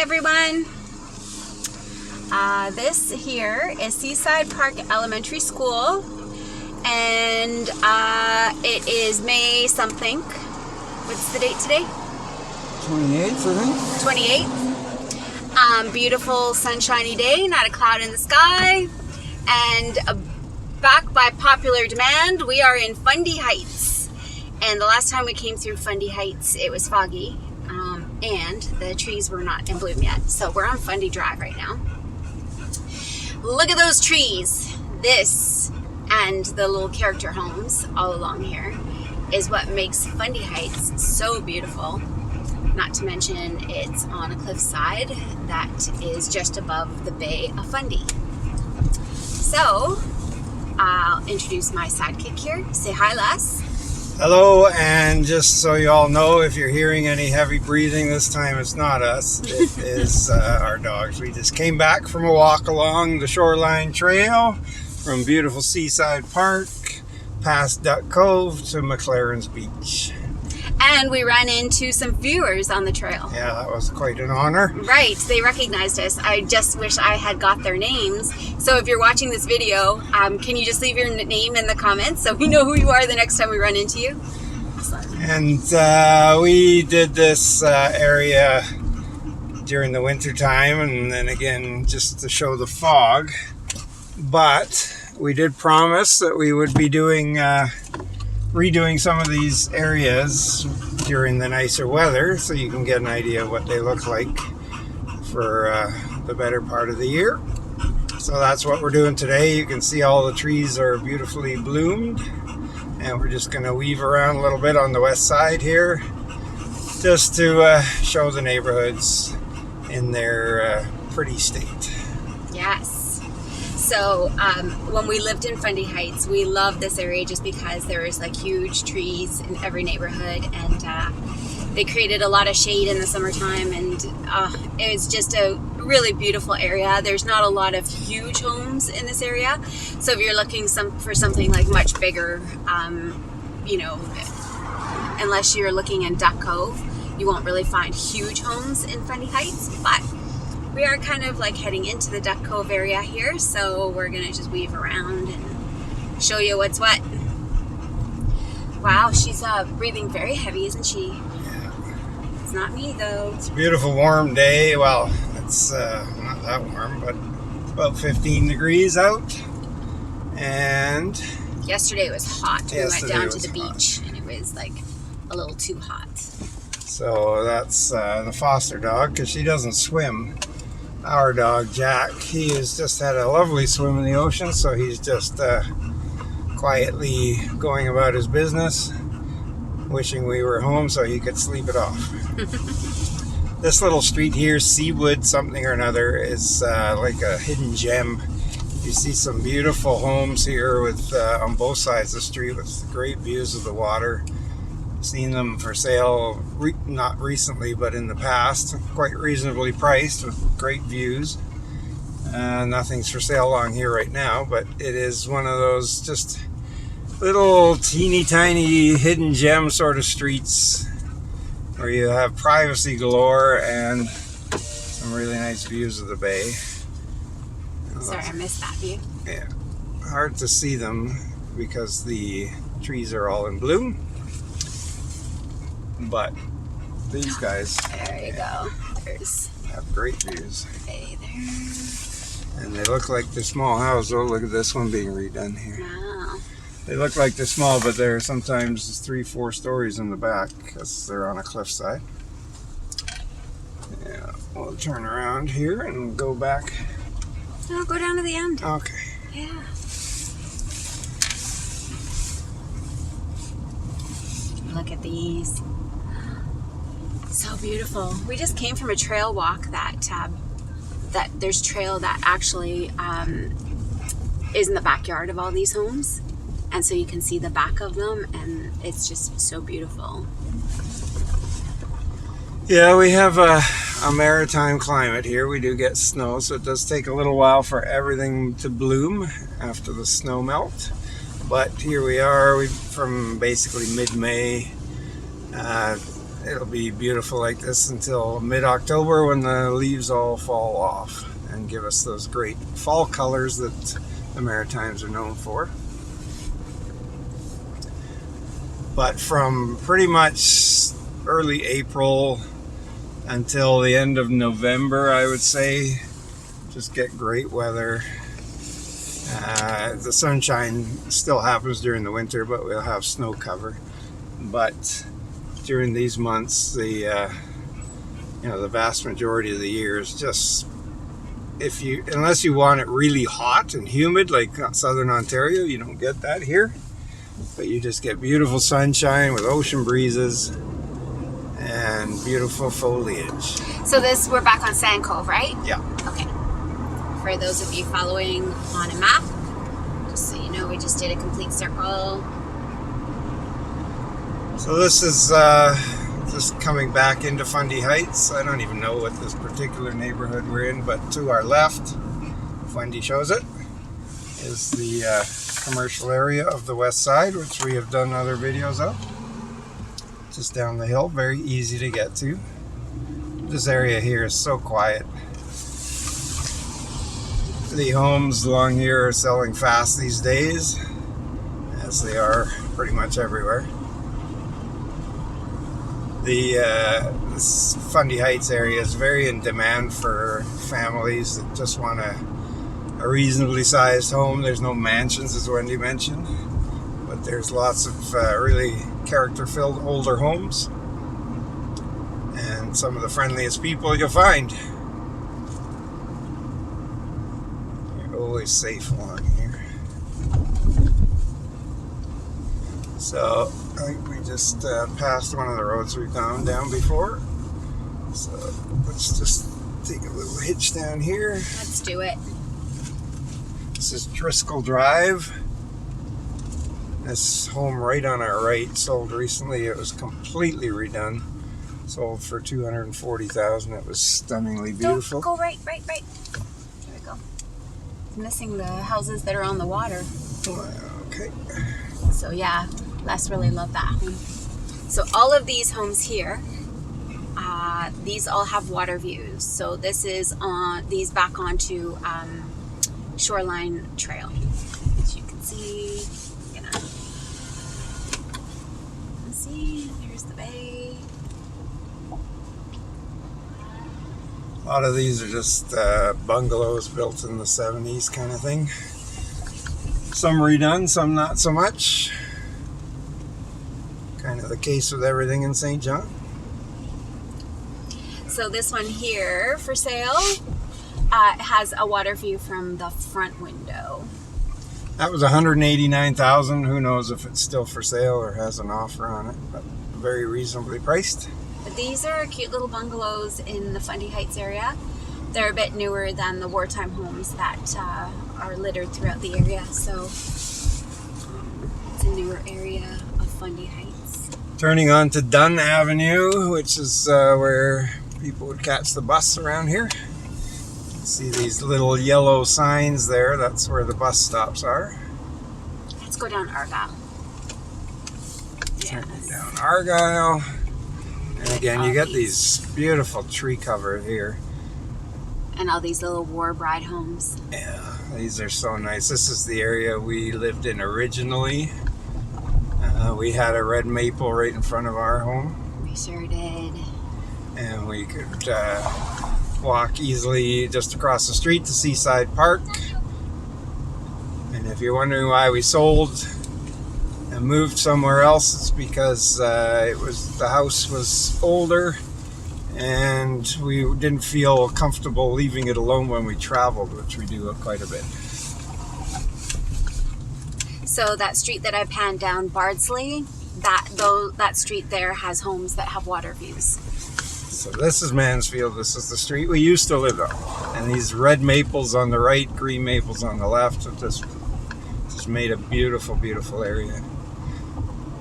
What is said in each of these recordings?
everyone. This here is Seaside Park Elementary School, and it is May something. What's the date today? 28th, I think. 28th. Beautiful sunshiny day, not a cloud in the sky, and back by popular demand, we are in Fundy Heights. And the last time we came through Fundy Heights, it was foggy, and the trees were not in bloom yet. So we're on Fundy Drive right now. Look at those trees. This and the little character homes all along here is what makes Fundy Heights so beautiful. Not to mention it's on a cliffside that is just above the Bay of Fundy. So I'll introduce my sidekick here. Say hi, Les. Hello, and just so you all know, if you're hearing any heavy breathing, this time it's not us. It is our dogs. We just came back from a walk along the shoreline trail from beautiful Seaside Park past Duck Cove to McLaren's Beach. And we ran into some viewers on the trail. Yeah, that was quite an honor. Right, they recognized us. I just wish I had got their names. So if you're watching this video, can you just leave your name in the comments so we know who you are the next time we run into you? And we did this area during the winter time, and then again just to show the fog. But we did promise that we would be doing redoing some of these areas during the nicer weather, so you can get an idea of what they look like for the better part of the year. So that's what we're doing today. You can see all the trees are beautifully bloomed, and we're just going to weave around a little bit on the west side here just to show the neighborhoods in their pretty state. Yes. So when we lived in Fundy Heights, we loved this area just because there was like huge trees in every neighborhood, and they created a lot of shade in the summertime, and it was just a really beautiful area. There's not a lot of huge homes in this area, so if you're looking for something like much bigger, you know, unless you're looking in Duck Cove, you won't really find huge homes in Fundy Heights, but we are kind of like heading into the Duck Cove area here, so we're gonna just weave around and show you what's what. Wow, she's breathing very heavy, isn't she? Yeah. It's not me though. It's a beautiful warm day. Well, it's not that warm, but about 15 degrees out. And yesterday was hot. We went down to the beach hot, and it was like a little too hot. So that's the foster dog, because she doesn't swim. Our dog Jack, he has just had a lovely swim in the ocean, so he's just quietly going about his business, wishing we were home so he could sleep it off. This little street here, Seawood something or another, is like a hidden gem. You see some beautiful homes here with on both sides of the street with great views of the water. Seen them for sale, not recently, but in the past, quite reasonably priced with great views. Nothing's for sale along here right now, but it is one of those just little teeny tiny hidden gem sort of streets where you have privacy galore and some really nice views of the bay. Sorry, I missed that view. Yeah, hard to see them because the trees are all in bloom. But these guys, there you go. Have great views. Hey there. And they look like they're small houses. Oh, look at this one being redone here. Wow. They look like they're small, but they're sometimes 3-4 stories in the back because they're on a cliffside. Yeah, we'll turn around here and go back. No, go down to the end. Okay. Yeah. Look at these. So beautiful. We just came from a trail walk that there's trail that actually is in the backyard of all these homes, and so you can see the back of them, and it's just so beautiful. Yeah, we have a maritime climate here. We do get snow, so it does take a little while for everything to bloom after the snow melt. But here we are, from basically mid-May it'll be beautiful like this until mid-October when the leaves all fall off and give us those great fall colors that the Maritimes are known for. But from pretty much early April until the end of November, I would say, just get great weather. The sunshine still happens during the winter, but we'll have snow cover. But during these months, the vast majority of the year is just, unless you want it really hot and humid like southern Ontario, you don't get that here. But you just get beautiful sunshine with ocean breezes and beautiful foliage. So we're back on Sand Cove, right? Yeah. Okay. For those of you following on a map, just so you know, we just did a complete circle. So this is just coming back into Fundy Heights. I don't even know what this particular neighborhood we're in, but to our left, Fundy shows it, is the commercial area of the west side, which we have done other videos of. Just down the hill, very easy to get to. This area here is so quiet. The homes along here are selling fast these days, as they are pretty much everywhere. This Fundy Heights area is very in demand for families that just want a reasonably sized home. There's no mansions, as Wendy mentioned, but there's lots of really character-filled older homes and some of the friendliest people you'll find. You're always safe along here. So I think we just passed one of the roads we've gone down before. So let's just take a little hitch down here. Let's do it. This is Driscoll Drive. This home right on our right sold recently. It was completely redone. Sold for $240,000. It was stunningly beautiful. Go right. There we go. It's missing the houses that are on the water. Okay. So yeah, Les really loved that home. So all of these homes here, these all have water views. So this is on these back onto Shoreline Trail. As you can see, there's the bay. A lot of these are just bungalows built in the 70s kind of thing. Some redone, some not so much. Kind of the case with everything in St. John. So this one here for sale has a water view from the front window. That was $189,000. Who knows if it's still for sale or has an offer on it, but very reasonably priced. But these are cute little bungalows in the Fundy Heights area. They're a bit newer than the wartime homes that are littered throughout the area. So it's a newer area of Fundy Heights. Turning on to Dunn Avenue, which is where people would catch the bus around here. See these little yellow signs there? That's where the bus stops are. Let's go down Argyle. Turning down Argyle. And again, you get these beautiful tree cover here. And all these little war bride homes. Yeah, these are so nice. This is the area we lived in originally. We had a red maple right in front of our home. We sure did. And we could walk easily just across the street to Seaside Park. And if you're wondering why we sold and moved somewhere else, it's because the house was older and we didn't feel comfortable leaving it alone when we traveled, which we do quite a bit. So that street that I panned down, Bardsley, that street there has homes that have water views. So this is Mansfield. This is the street we used to live on. And these red maples on the right, green maples on the left, have just made a beautiful, beautiful area.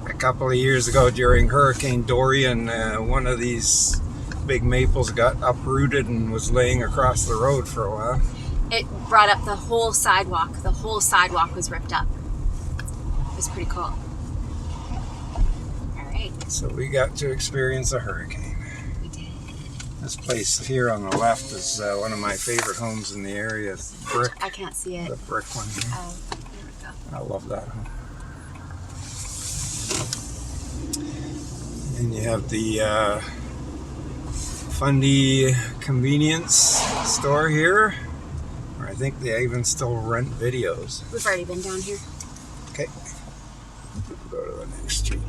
A couple of years ago during Hurricane Dorian, one of these big maples got uprooted and was laying across the road for a while. It brought up the whole sidewalk. The whole sidewalk was ripped up. It was pretty cool. All right. So we got to experience a hurricane. We did. This place here on the left is one of my favorite homes in the area. It's brick. I can't see it. The brick one here. Oh, there we go. I love that home. And you have the Fundy convenience store here. Or I think they even still rent videos. We've already been down here. Okay. Go to the next street.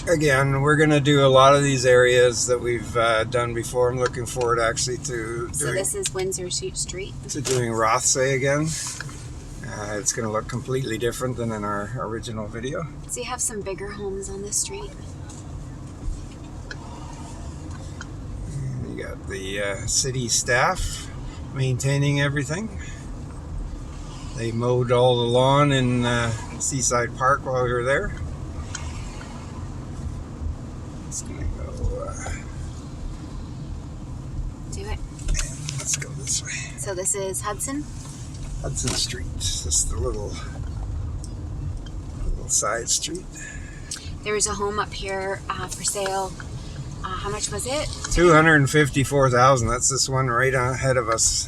Again, we're going to do a lot of these areas that we've done before. I'm looking forward actually to So doing, this is Windsor Street. to doing Rothsay again. It's going to look completely different than in our original video. So you have some bigger homes on this street. And you got the city staff maintaining everything. They mowed all the lawn in Seaside Park while we were there. It's gonna go. Do it. Let's go this way. So this is Hudson. Hudson Street. Just a little side street. There was a home up here for sale. How much was it? $254,000. That's this one right ahead of us.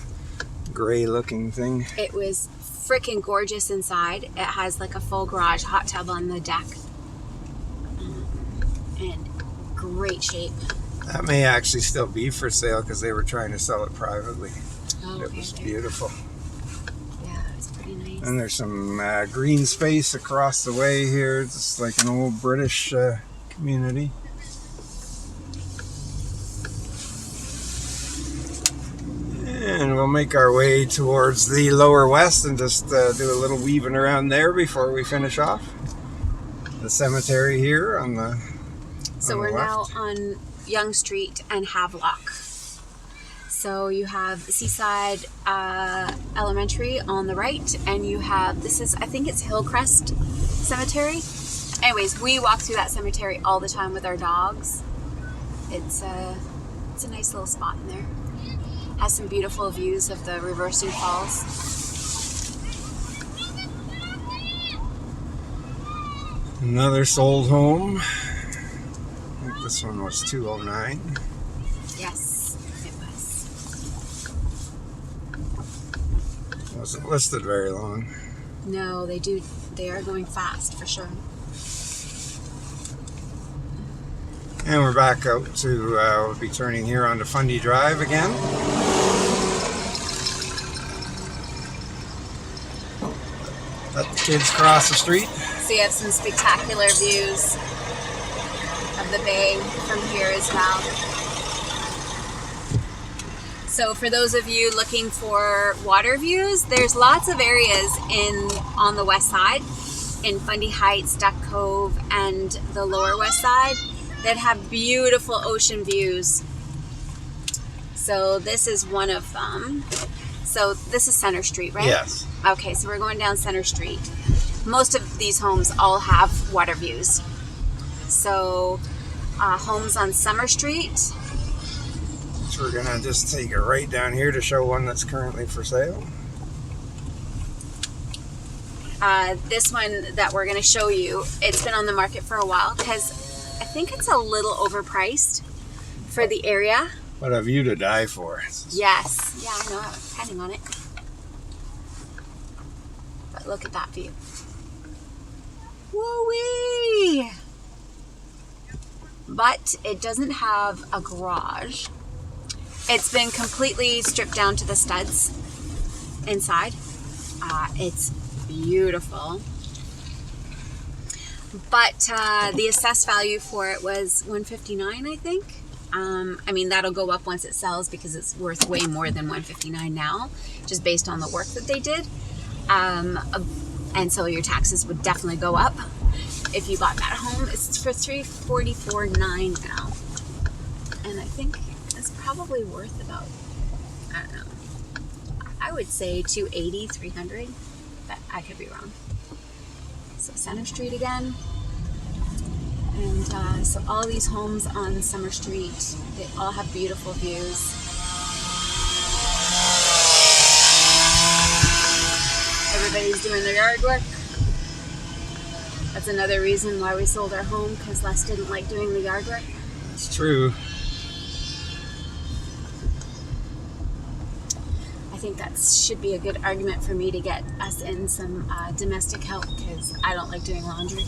Gray-looking thing. It was freaking gorgeous inside. It has like a full garage, hot tub on the deck, and great shape. That may actually still be for sale because they were trying to sell it privately. Oh, It okay, was there. beautiful. Yeah, it's pretty nice. And there's some green space across the way here. It's like an old British community. And we'll make our way towards the lower west and just do a little weaving around there before we finish off. The cemetery here on the So we're now on Young Street and Havelock. So you have Seaside Elementary on the right, and you have, this is, I think it's Hillcrest Cemetery. Anyways, we walk through that cemetery all the time with our dogs. It's a nice little spot in there. Has some beautiful views of the Reversing Falls. Another sold home. I think this one was $209,000. Yes, it was. Wasn't listed very long. No, they are going fast for sure. And we're back out to, we'll be turning here onto Fundy Drive again. Let the kids cross the street. So you have some spectacular views of the bay from here as well. So for those of you looking for water views, there's lots of areas on the west side, in Fundy Heights, Duck Cove, and the lower west side, that have beautiful ocean views. So this is one of them. So this is Center Street, right? Yes. Okay, so we're going down Center Street. Most of these homes all have water views. So homes on Summer Street. So we're gonna just take it right down here to show one that's currently for sale. This one that we're going to show you, it's been on the market for a while because I think it's a little overpriced for the area. What a view to die for. Yes. Yeah, I know. I was planning on it. But look at that view. Woo-wee! But it doesn't have a garage. It's been completely stripped down to the studs inside. It's beautiful. But the assessed value for it was $159,000, I think. I mean, that'll go up once it sells because it's worth way more than $159,000 now, just based on the work that they did. And so your taxes would definitely go up if you bought that home. It's for $344,900 now, and I think it's probably worth about, I don't know, I would say $280,000, $300,000, but I could be wrong. So Center Street again. And so all these homes on Summer Street, they all have beautiful views. Everybody's doing their yard work. That's another reason why we sold our home, because Les didn't like doing the yard work. It's true. I think that should be a good argument for me to get us in some domestic help, because I don't like doing laundry.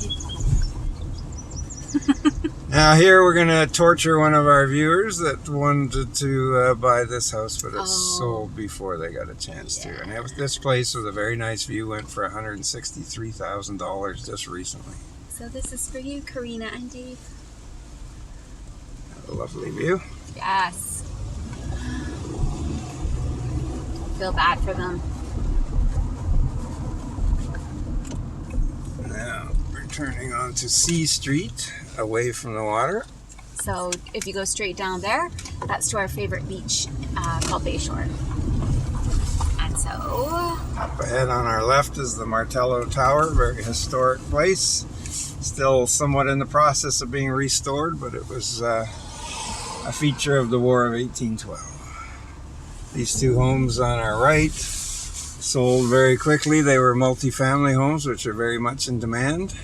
Now here we're going to torture one of our viewers that wanted to buy this house, but it's sold before they got a chance to. And this place with a very nice view went for $163,000 just recently. So this is for you, Karina and Dave. A lovely view. Yes. Feel bad for them. Now we're turning onto C Street, away from the water. So if you go straight down there, that's to our favorite beach called Bayshore. And so Up ahead on our left is the Martello Tower, very historic place. Still somewhat in the process of being restored, but it was a feature of the War of 1812. These two homes on our right sold very quickly. They were multi-family homes, which are very much in demand.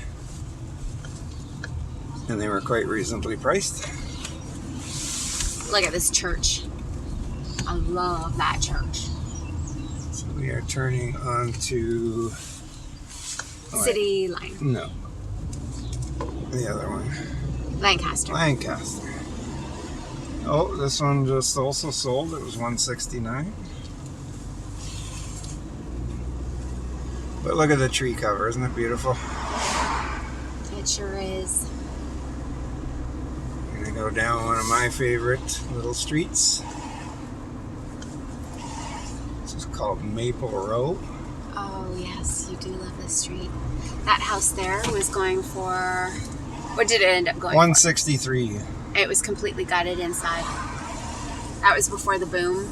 And they were quite reasonably priced. look at this church. I love that church. So we are turning onto City Line. No. The other one. Lancaster. Lancaster. Oh, this one just also sold. It was $169. But look at the tree cover. Isn't it beautiful? It sure is. I'm going to go down one of my favorite little streets. This is called Maple Row. Oh, yes. You do love this street. That house there was going for... What did it end up going $163. for? It was completely gutted inside. That was before the boom.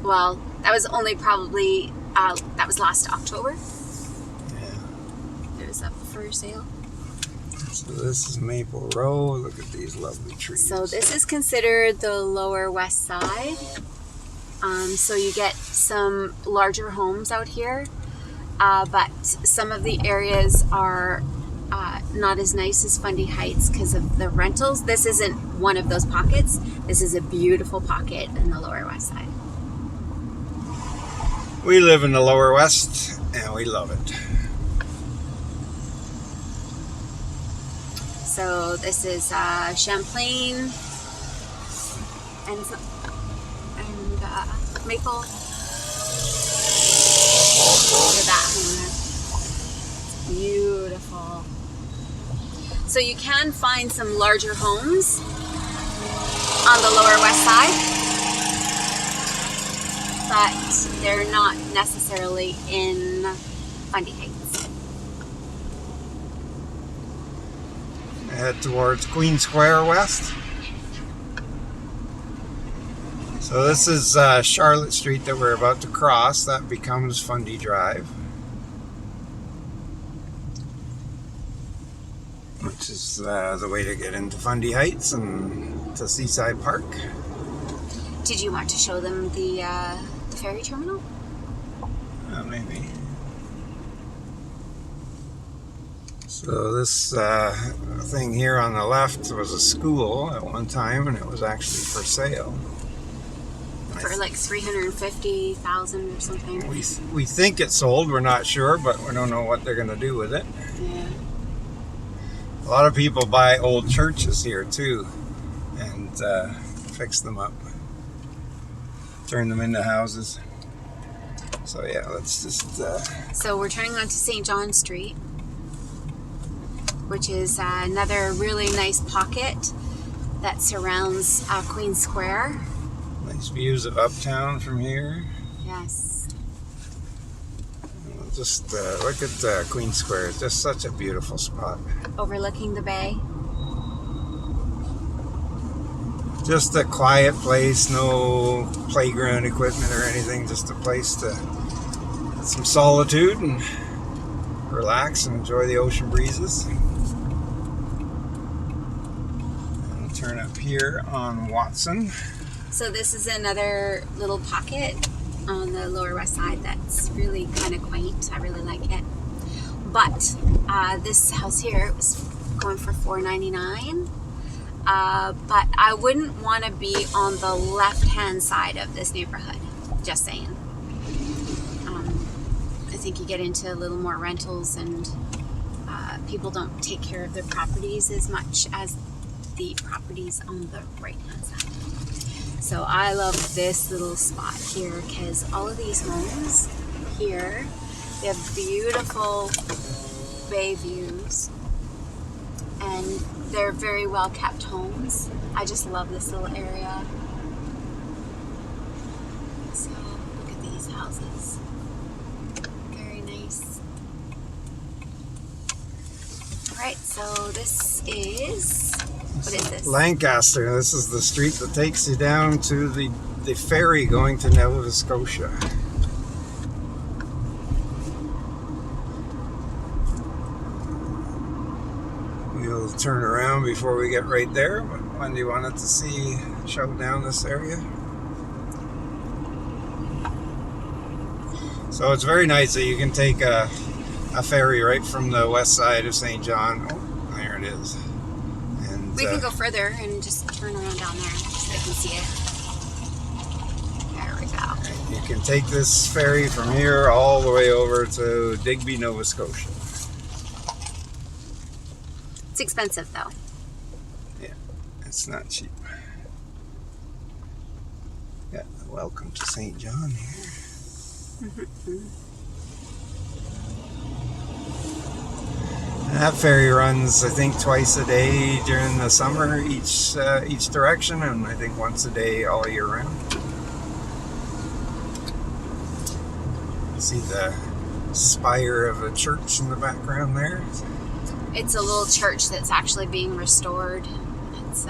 Well, that was only probably... that was last October. Yeah. It was up for sale. So this is Maple Row. Look at these lovely trees. So this is considered the lower west side. So you get some larger homes out here. But some of the areas are not as nice as Fundy Heights because of the rentals. This isn't one of those pockets. This is a beautiful pocket in the lower west side. We live in the lower west and we love it. So this is Champlain and Maple. Look at that home there. It's beautiful. So you can find some larger homes on the lower west side, but they're not necessarily in Fundy Heights. Head towards Queen Square West. So this is Charlotte Street that we're about to cross. That becomes Fundy Drive, which is the way to get into Fundy Heights and to Seaside Park. Did you want to show them the ferry terminal? Maybe. So this thing here on the left was a school at one time, and it was actually for sale. For like $350,000 or something. We think it's sold. We're not sure, but we don't know what they're going to do with it. Yeah. A lot of people buy old churches here too, and fix them up, turn them into houses. So yeah, let's just. So we're turning onto St. John Street, which is another really nice pocket that surrounds Queen Square. Nice views of Uptown from here. Yes. Just look at Queen Square. It's just such a beautiful spot. Overlooking the bay. Just a quiet place, no playground equipment or anything. Just a place to get some solitude and relax and enjoy the ocean breezes. And turn up here on Watson. So this is another little pocket on the Lower West Side that's really kind of quaint. I really like it. But this house here was going for $4.99. But I wouldn't want to be on the left-hand side of this neighborhood. Just saying. I think you get into a little more rentals, and people don't take care of their properties as much as the properties on the right-hand side. So I love this little spot here because all of these homes here, they have beautiful bay views, and they're very well kept homes. I just love this little area. So look at these houses. Very nice. Alright, so this is, what is this? Lancaster. This is the street that takes you down to the ferry going to Nova Scotia. We'll turn around before we get right there, but Fundy wanted to show down this area. So it's very nice that you can take a ferry right from the west side of St. John. Oh, there it is. And we can go further and just turn around down there so they can see it. There we go. You can take this ferry from here all the way over to Digby, Nova Scotia. It's expensive though. Yeah, it's not cheap. Yeah, welcome to St. John here. That ferry runs, I think, twice a day during the summer, each direction, and I think once a day all year round. See the spire of a church in the background there. It's a little church that's actually being restored. It's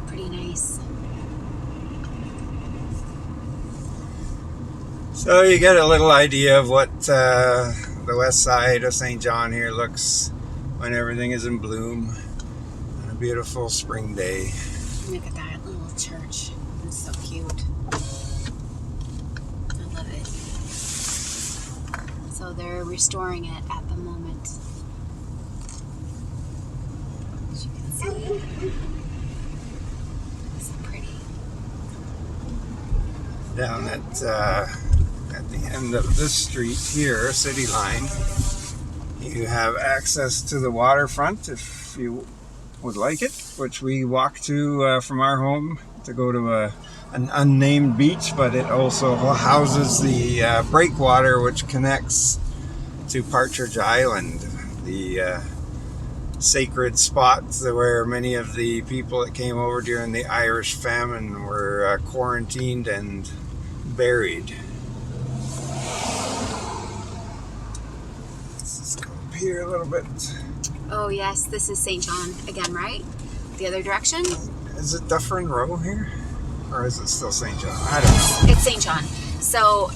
pretty nice. So you get a little idea of what the west side of St. John here looks when everything is in bloom on a beautiful spring day. Look at that little church. It's so cute. I love it. So they're restoring it at the moment. As you can see. It's pretty. Down at the end of this street here, City Line, you have access to the waterfront if you would like it, which we walk to from our home to go to an unnamed beach, but it also houses the breakwater which connects to Partridge Island, the sacred spot where many of the people that came over during the Irish famine were quarantined and buried. Let's just go up here a little bit. Oh yes, this is St. John again, right? The other direction? Is it Dufferin Row here? Or is it still St. John? I don't know. It's St. John. So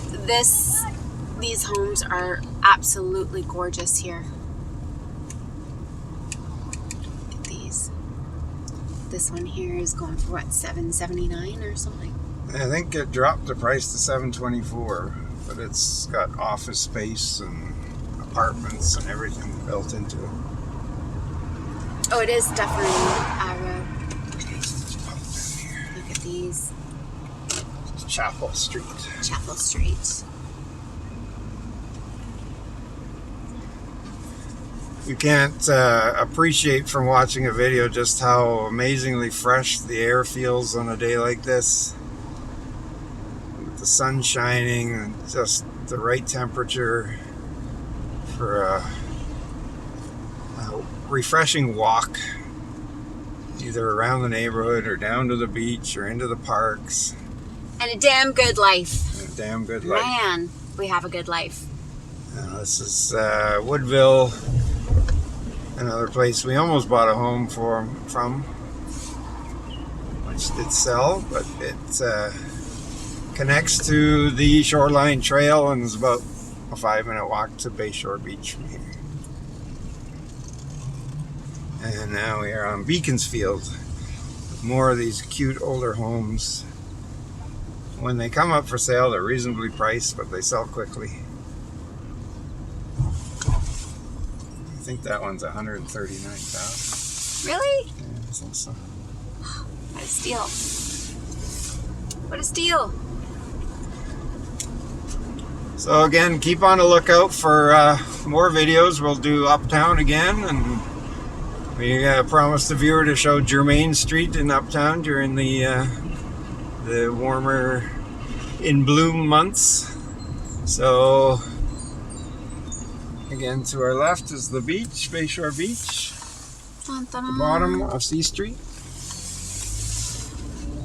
these homes are absolutely gorgeous here. Look at these. This one here is going for what, $7.79 or something? I think it dropped the price to $7.24, but it's got office space and apartments and everything built into it. Oh, it is Dufferin Road. Here. Look at these. Chapel Street. Chapel Street. You can't appreciate from watching a video just how amazingly fresh the air feels on a day like this. With the sun shining and just the right temperature for a refreshing walk, either around the neighborhood or down to the beach or into the parks. And a damn good life. A damn good life. Man, we have a good life. This is Woodville, another place we almost bought a home from, which did sell, but it connects to the Shoreline Trail and is about a 5-minute walk to Bayshore Beach from here. And now we are on Beaconsfield with more of these cute older homes. when they come up for sale, they're reasonably priced, but they sell quickly. I think that one's $139,000. Really? Yeah, I think so. What a steal. What a steal. So again, keep on the lookout for more videos. We'll do Uptown again, and we promised the viewer to show Germain Street in Uptown during the warmer in bloom months. So again, to our left is the beach, Bayshore Beach. Dun, dun, dun. The bottom of C Street.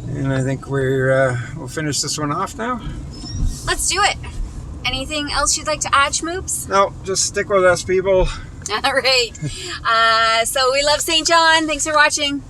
And I think we'll finish this one off now. Let's do it. Anything else you'd like to add, Schmoops? No, just stick with us, people. All right. So we love St. John. Thanks for watching.